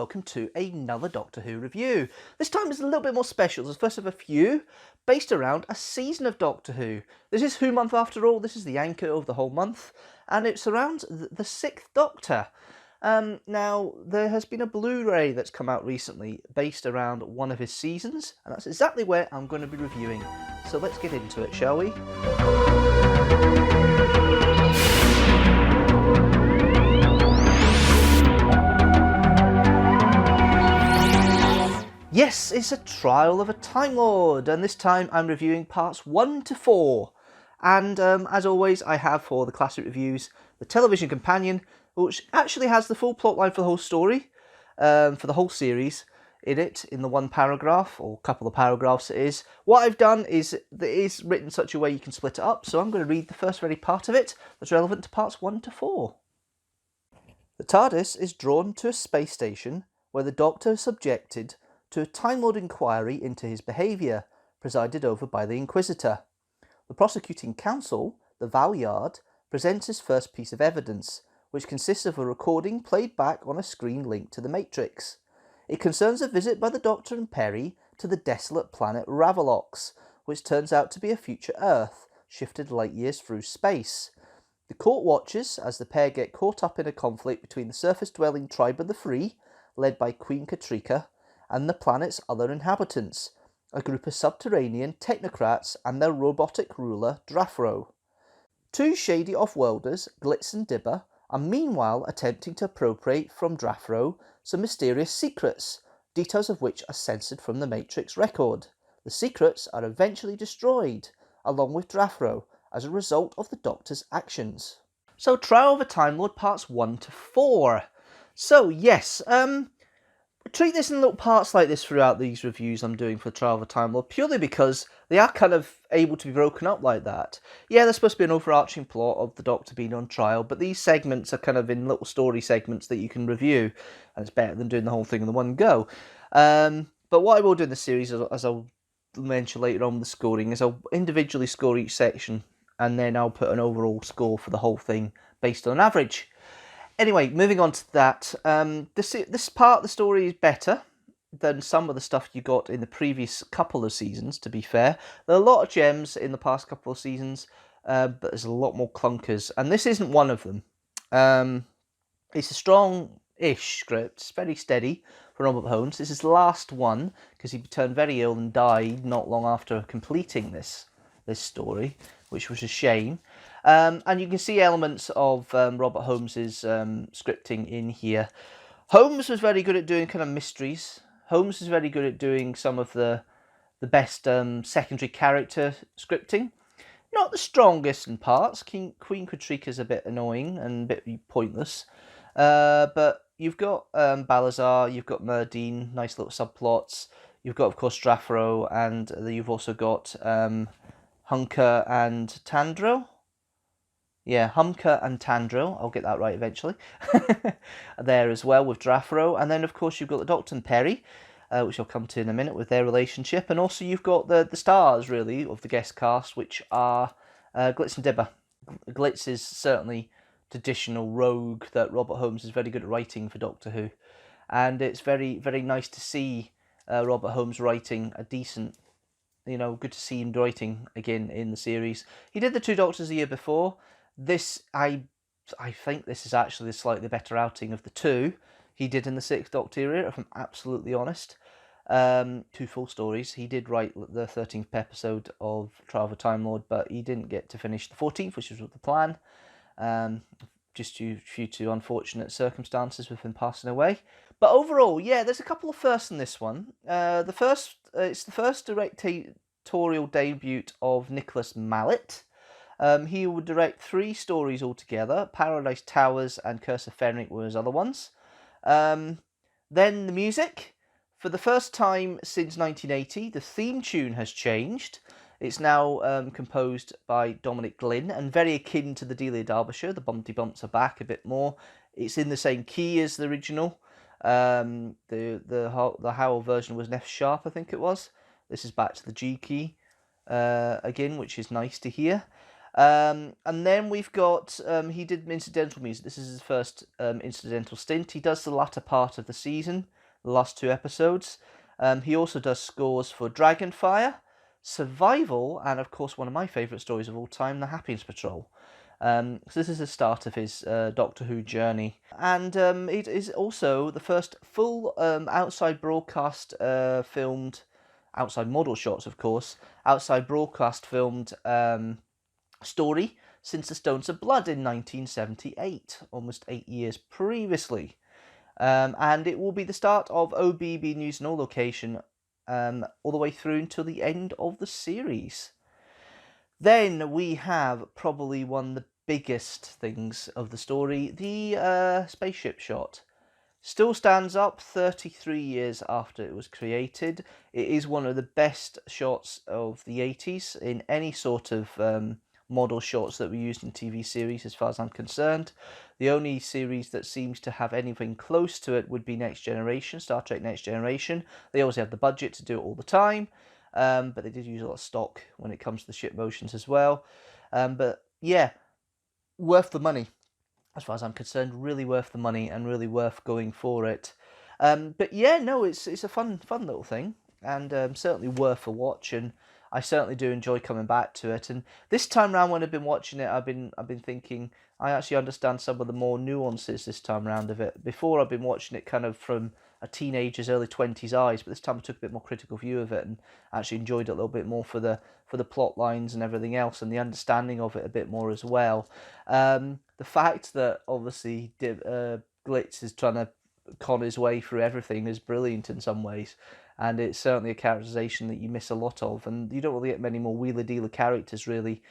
welcome to another Doctor Who review. This time is a little bit more special. It's the first of a few, based around a season of Doctor Who. This is Who Month after all, this is the anchor of the whole month, and it surrounds the 6th Doctor. Now, there has been a Blu-ray that's come out recently based around one of his seasons, and that's exactly where I'm going to be reviewing. So let's get into it, shall we? Yes, it's a Trial of a Time Lord, and this time I'm reviewing parts 1 to 4. And as always, I have for the classic reviews the television companion, which actually has the full plotline for the whole story, for the whole series, in it, in the one paragraph, or couple of paragraphs it is. What I've done is, it is written such a way you can split it up, so I'm going to read the first very part of it that's relevant to parts 1 to 4. The TARDIS is drawn to a space station where the Doctor is subjected to a Time Lord inquiry into his behaviour, presided over by the Inquisitor. The prosecuting counsel, the Valeyard, presents his first piece of evidence, which consists of a recording played back on a screen linked to the Matrix. It concerns a visit by the Doctor and Peri to the desolate planet Ravalox, which turns out to be a future Earth, shifted light years through space. The court watches as the pair get caught up in a conflict between the surface-dwelling tribe of the Free, led by Queen Katrika, and the planet's other inhabitants, a group of subterranean technocrats and their robotic ruler, Drafro. Two shady off-worlders, Glitz and Dibber, are meanwhile attempting to appropriate from Drafro some mysterious secrets, details of which are censored from the Matrix record. The secrets are eventually destroyed, along with Drafro, as a result of the Doctor's actions. So, Trial of a Time Lord parts 1 to 4. So, yes, treat this in little parts like this throughout these reviews I'm doing for Trial of a Time Lord, purely because they are kind of able to be broken up like that. Yeah, there's supposed to be an overarching plot of the Doctor being on trial, but these segments are kind of in little story segments that you can review, and it's better than doing the whole thing in the one go. But what I will do in the series, as I'll mention later on with the scoring, is I'll individually score each section, and then I'll put an overall score for the whole thing based on an average. Anyway, moving on to that, this part of the story is better than some of the stuff you got in the previous couple of seasons, to be fair. There are a lot of gems in the past couple of seasons, but there's a lot more clunkers, and this isn't one of them. It's a strong-ish script, it's very steady for Robert Holmes. This is the last one, because he turned very ill and died not long after completing this story, which was a shame. And you can see elements of Robert Holmes's scripting in here. Holmes was very good at doing kind of mysteries. Holmes is very good at doing some of the best secondary character scripting. Not the strongest in parts. Queen Katrika's a bit annoying and a bit pointless. But you've got Balazar, you've got Merdine, nice little subplots. You've got, of course, Drafro, and you've also got Hunker and Tandril. Yeah, Humker and Tandril, I'll get that right eventually, there as well with Drafro. And then, of course, you've got the Doctor and Peri, which I'll come to in a minute with their relationship. And also you've got the stars, really, of the guest cast, which are Glitz and Dibber. Glitz is certainly traditional rogue that Robert Holmes is very good at writing for Doctor Who. And it's very, very nice to see Robert Holmes writing a decent, good to see him writing again in the series. He did the Two Doctors the year before. This, I think this is actually a slightly better outing of the two he did in the 6th Doctor era, if I'm absolutely honest. 2 full stories. He did write the 13th episode of Trial of a Time Lord, but he didn't get to finish the 14th, which was the plan. Just due to unfortunate circumstances with him passing away. But overall, yeah, there's a couple of firsts in this one. It's the first directorial debut of Nicholas Mallet. He would direct 3 stories altogether. Paradise Towers and Curse of Fenric were his other ones. Then the music. For the first time since 1980, the theme tune has changed. It's now composed by Dominic Glynn, and very akin to the Delia Derbyshire. The bumpty bumps are back a bit more. It's in the same key as the original. The Howell version was an F sharp, I think it was. This is back to the G key again, which is nice to hear. And then we've got, he did incidental music. This is his first incidental stint. He does the latter part of the season. the last 2 episodes. He also does scores for Dragonfire, Survival, and of course one of my favourite stories of all time, The Happiness Patrol. So this is the start of his Doctor Who journey, and it is also the first full outside broadcast filmed, outside model shots, of course, outside broadcast filmed story since The Stones of Blood in 1978, almost 8 years previously. And it will be the start of OBB News No Location all the way through until the end of the series. Then we have probably one of the biggest things of the story, the spaceship shot. Still stands up 33 years after it was created. It is one of the best shots of the 80s in any sort of model shots that were used in TV series, as far as I'm concerned. The only series that seems to have anything close to it would be Next Generation, Star Trek Next Generation. They always have the budget to do it all the time, but they did use a lot of stock when it comes to the ship motions as well. But yeah, worth the money. As far as I'm concerned, really worth the money and really worth going for it. But yeah, no, it's a fun little thing, and certainly worth a watch. And I certainly do enjoy coming back to it. And this time round, when I've been watching it, I've been thinking I actually understand some of the more nuances this time round of it. Before, I've been watching it kind of from a teenager's early 20s eyes, but this time I took a bit more critical view of it and actually enjoyed it a little bit more for the plot lines and everything else, and the understanding of it a bit more as well. The fact that obviously Glitz is trying to con his way through everything is brilliant in some ways, and it's certainly a characterization that you miss a lot of, and you don't really get many more wheeler dealer characters really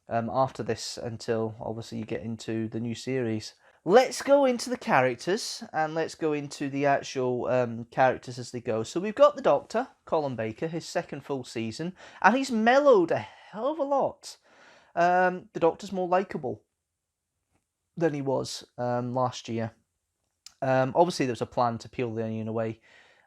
after this until obviously you get into the new series. Let's go into the characters, and let's go into the actual characters as they go. So we've got the Doctor, Colin Baker, his second full season, and he's mellowed a hell of a lot. The Doctor's more likeable than he was last year. Obviously, there was a plan to peel the onion away,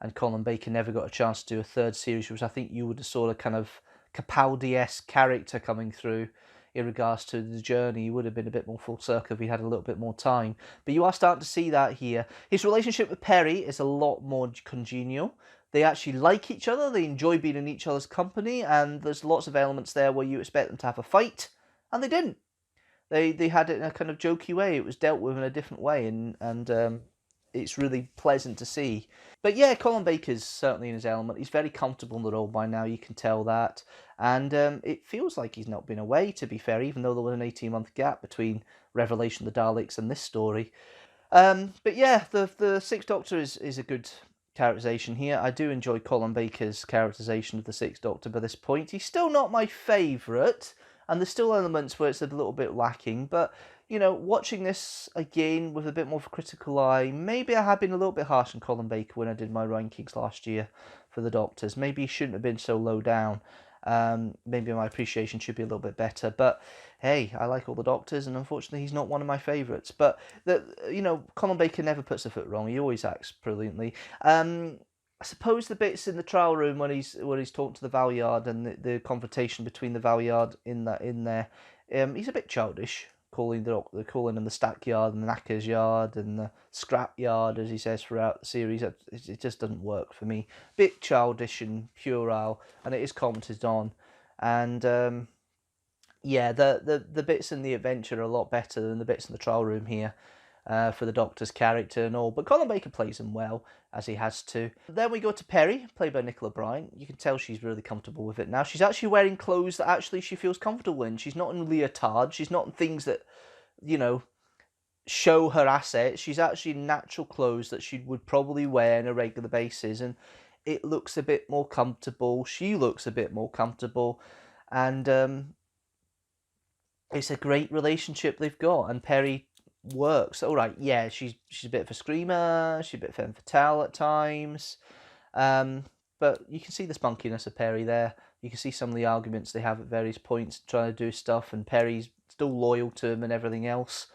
and Colin Baker never got a chance to do a third series, which I think you would have sort of kind of Capaldi-esque character coming through in regards to the journey. He would have been a bit more full circle if he had a little bit more time. But you are starting to see that here. His relationship with Perry is a lot more congenial. They actually like each other, they enjoy being in each other's company, and there's lots of elements there where you expect them to have a fight, and they didn't. They had it in a kind of jokey way. It was dealt with in a different way, and it's really pleasant to see. But yeah, Colin Baker's certainly in his element. He's very comfortable in the role by now, you can tell that. And it feels like he's not been away, to be fair, even though there was an 18-month gap between Revelation of the Daleks and this story. But yeah, the Sixth Doctor is a good characterization here. I do enjoy Colin Baker's characterization of the Sixth Doctor by this point. He's still not my favourite, and there's still elements where it's a little bit lacking, but you know, watching this again with a bit more of a critical eye, maybe I have been a little bit harsh on Colin Baker when I did my rankings last year for the Doctors. Maybe he shouldn't have been so low down. Maybe my appreciation should be a little bit better. But hey, I like all the Doctors, and unfortunately, he's not one of my favourites. But Colin Baker never puts a foot wrong. He always acts brilliantly. I suppose the bits in the trial room when he's talking to the Valyard and the confrontation between the Valyard in there, he's a bit childish, calling him the stack yard and the knackers yard and the scrap yard, as he says throughout the series. It just doesn't work for me. Bit childish and puerile, and it is commented on. And yeah, the bits in the adventure are a lot better than the bits in the trial room here. For the Doctor's character and all, but Colin Baker plays him well, as he has to. Then we go to Perry, played by Nicola Bryant. You can tell she's really comfortable with it now. She's actually wearing clothes that actually she feels comfortable in. She's not in leotard. She's not in things that, show her assets. She's actually in natural clothes that she would probably wear on a regular basis, and it looks a bit more comfortable. She looks a bit more comfortable, and it's a great relationship they've got, and Perry works. All right, yeah, she's a bit of a screamer, she's a bit femme fatale at times, but you can see the spunkiness of Perry there. You can see some of the arguments they have at various points trying to do stuff, and Perry's still loyal to him and everything else,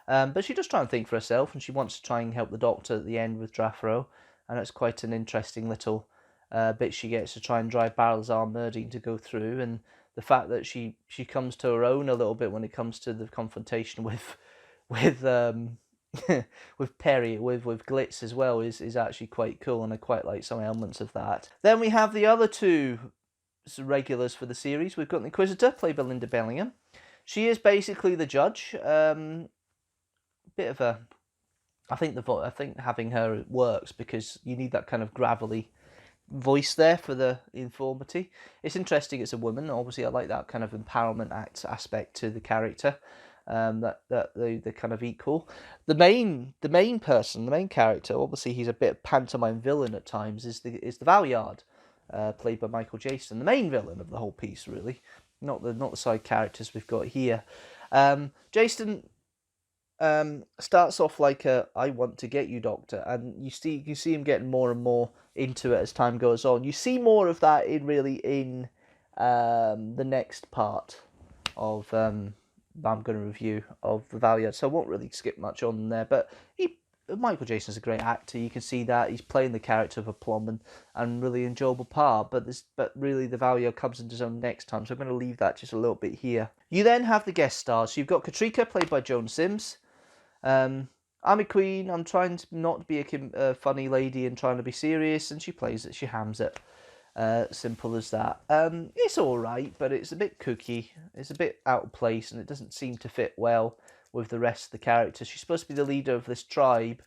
but she does try and think for herself, and she wants to try and help the Doctor at the end with Draffro, and it's quite an interesting little bit she gets to try and drive Balazar Murdine to go through, and the fact that she comes to her own a little bit when it comes to the confrontation with with Perry, with Glitz as well, is actually quite cool, and I quite like some elements of that. Then we have the other two regulars for the series. We've got the Inquisitor, played by Linda Bellingham. She is basically the judge. Bit of a, I think having her works because you need that kind of gravelly voice there for the informity. It's interesting. It's a woman. Obviously, I like that kind of empowerment aspect to the character. That they're kind of equal. The main person, the main character. Obviously, he's a bit of pantomime villain at times. Is the Valyard, played by Michael Jason, the main villain of the whole piece, really. Not the side characters we've got here. Jason starts off like a "I want to get you, Doctor," and you see him getting more and more into it as time goes on. You see more of that in the next part of I'm going to review of the Valiant, so I won't really skip much on there. But Michael Jason's a great actor. You can see that he's playing the character of a plumber and really enjoyable part. But really the Valiant comes into his own next time, so I'm going to leave that just a little bit here. You then have the guest stars. So you've got Katrika, played by Joan Sims. I'm a queen. I'm trying to not be a funny lady and trying to be serious, and she plays it. She hams it. Simple as that. It's alright, but it's a bit kooky. It's a bit out of place, and it doesn't seem to fit well with the rest of the characters. She's supposed to be the leader of this tribe.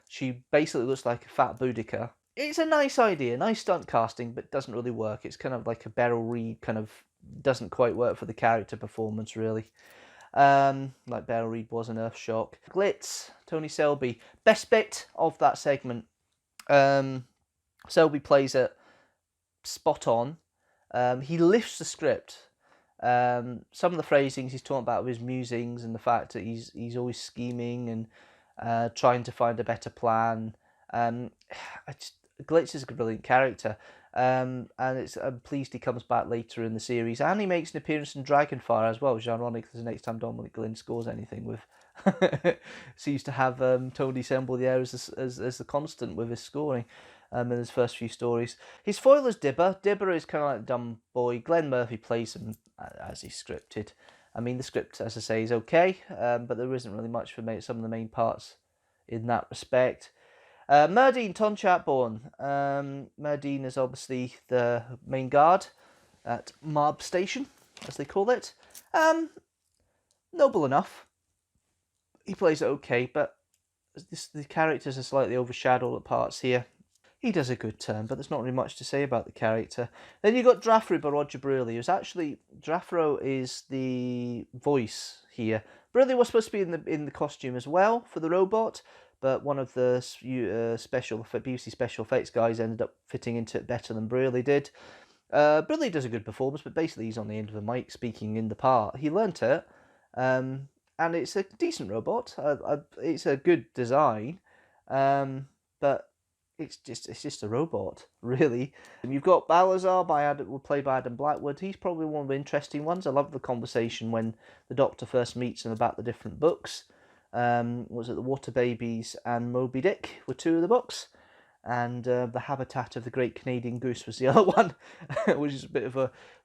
She basically looks like a fat Boudica. It's a nice idea, nice stunt casting, but doesn't really work. It's kind of like a Beryl Reid kind of, doesn't quite work for the character performance, really. Like Beryl Reid was in Earthshock. Glitz, Tony Selby. Best bit of that segment. Selby plays it spot on. He lifts the script. Some of the phrasings he's talking about with his musings and the fact that he's always scheming and trying to find a better plan. Glitz is a brilliant character. And I'm pleased he comes back later in the series, and he makes an appearance in Dragonfire as well, which is ironic because the next time Dominic Glynn scores anything with seems to have Tony Semble there as the constant with his scoring in his first few stories. His foil is Dibber. Dibber is kind of like a dumb boy. Glenn Murphy plays him as he's scripted. I mean, the script, as I say, is okay, but there isn't really much for some of the main parts in that respect. Merdine, Ton Chatborn. Merdine is obviously the main guard at Marb Station, as they call it. Noble enough. He plays it okay, but the characters are slightly overshadowed at parts here. He does a good turn, but there's not really much to say about the character. Then you've got Draffro by Roger Brierley, who's actually... Draffro is the voice here. Brierley was supposed to be in the costume as well for the robot, but one of the BBC special effects guys ended up fitting into it better than Brierley did. Brierley does a good performance, but basically he's on the end of the mic speaking in the part. He learnt it, and it's a decent robot. It's a good design, but it's just a robot, really. And you've got Balazar played by Adam Blackwood. He's probably one of the interesting ones. I love the conversation when the Doctor first meets him about the different books. Was it the Water Babies and Moby Dick were two of the books, and the Habitat of the Great Canadian Goose was the other one, which is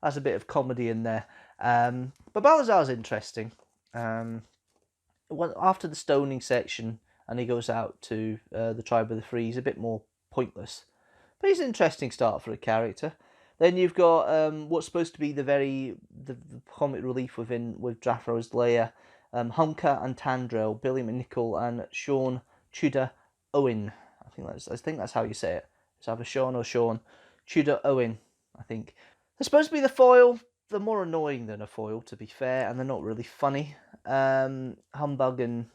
has a bit of comedy in there. But Balazar's interesting. After the stoning section, and he goes out to the Tribe of the Free, he's a bit more pointless, but he's an interesting start for a character. Then you've got what's supposed to be the comic relief with Draffro's lair. Humka and Tandrell, Billy McNichol and Sean Tudor Owen. I think that's how you say it. It's either Sean or Sean Tudor Owen, I think. They're supposed to be the foil. They're more annoying than a foil, to be fair, and they're not really funny. Humbug and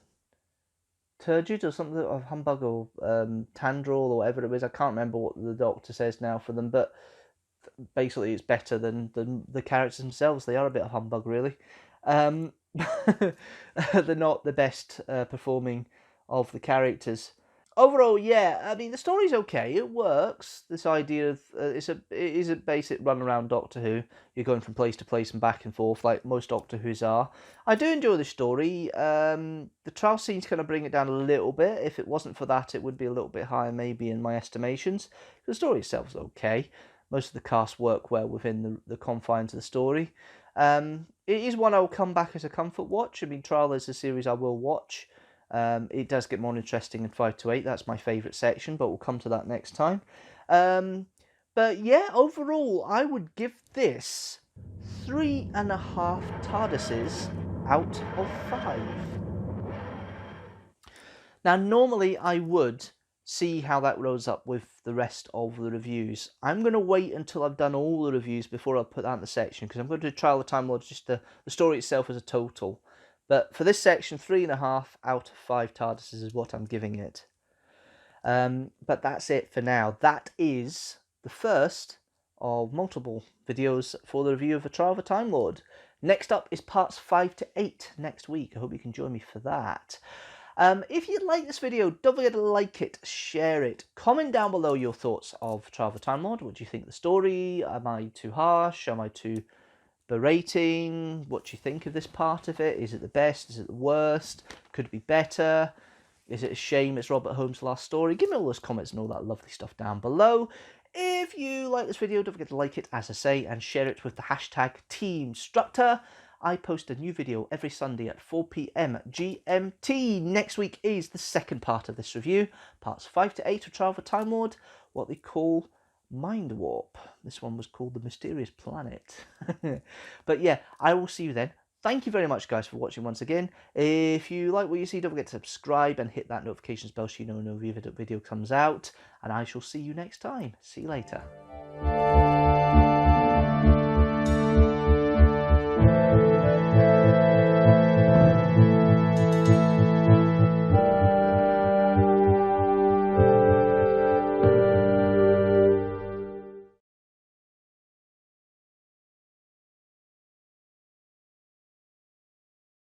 Turgid or something, or Humbug or Tandrell or whatever it is. I can't remember what the Doctor says now for them, but basically it's better than the characters themselves. They are a bit of humbug, really. They're not the best performing of the characters. Overall, yeah, I mean, the story's okay. It works. This idea of it is a basic run around Doctor Who. You're going from place to place and back and forth, like most Doctor Who's are. I do enjoy the story. The trial scenes kind of bring it down a little bit. If it wasn't for that, it would be a little bit higher, maybe, in my estimations. The story itself is okay. Most of the cast work well within the confines of the story. It is one I will come back as a comfort watch. I mean, Trial is a series I will watch. It does get more interesting in 5 to 8. That's my favourite section, but we'll come to that next time. But yeah, overall, I would give this 3.5 TARDISes out of 5. Now, normally I would see how that rolls up with the rest of the reviews. I'm going to wait until I've done all the reviews before I put that in the section, because I'm going to do Trial of the Time Lord, just the story itself as a total. But for this section, 3.5 out of 5 TARDISes is what I'm giving it. But that's it for now. That is the first of multiple videos for the review of A Trial of a Time Lord. Next up is parts 5 to 8 next week. I hope you can join me for that. If you like this video, don't forget to like it, share it, comment down below your thoughts of Trial of a Time Lord. What do you think of the story? Am I too harsh? Am I too berating? What do you think of this part of it? Is it the best? Is it the worst? Could it be better? Is it a shame it's Robert Holmes' last story? Give me all those comments and all that lovely stuff down below. If you like this video, don't forget to like it, as I say, and share it with the hashtag teamstructor. I post a new video every Sunday at 4 PM GMT. Next week is the second part of this review, parts 5 to 8 of Trial of a Time Lord, what they call Mind Warp. This one was called The Mysterious Planet. But yeah, I will see you then. Thank you very much, guys, for watching once again. If you like what you see, don't forget to subscribe and hit that notifications bell so you know when a new video comes out. And I shall see you next time. See you later.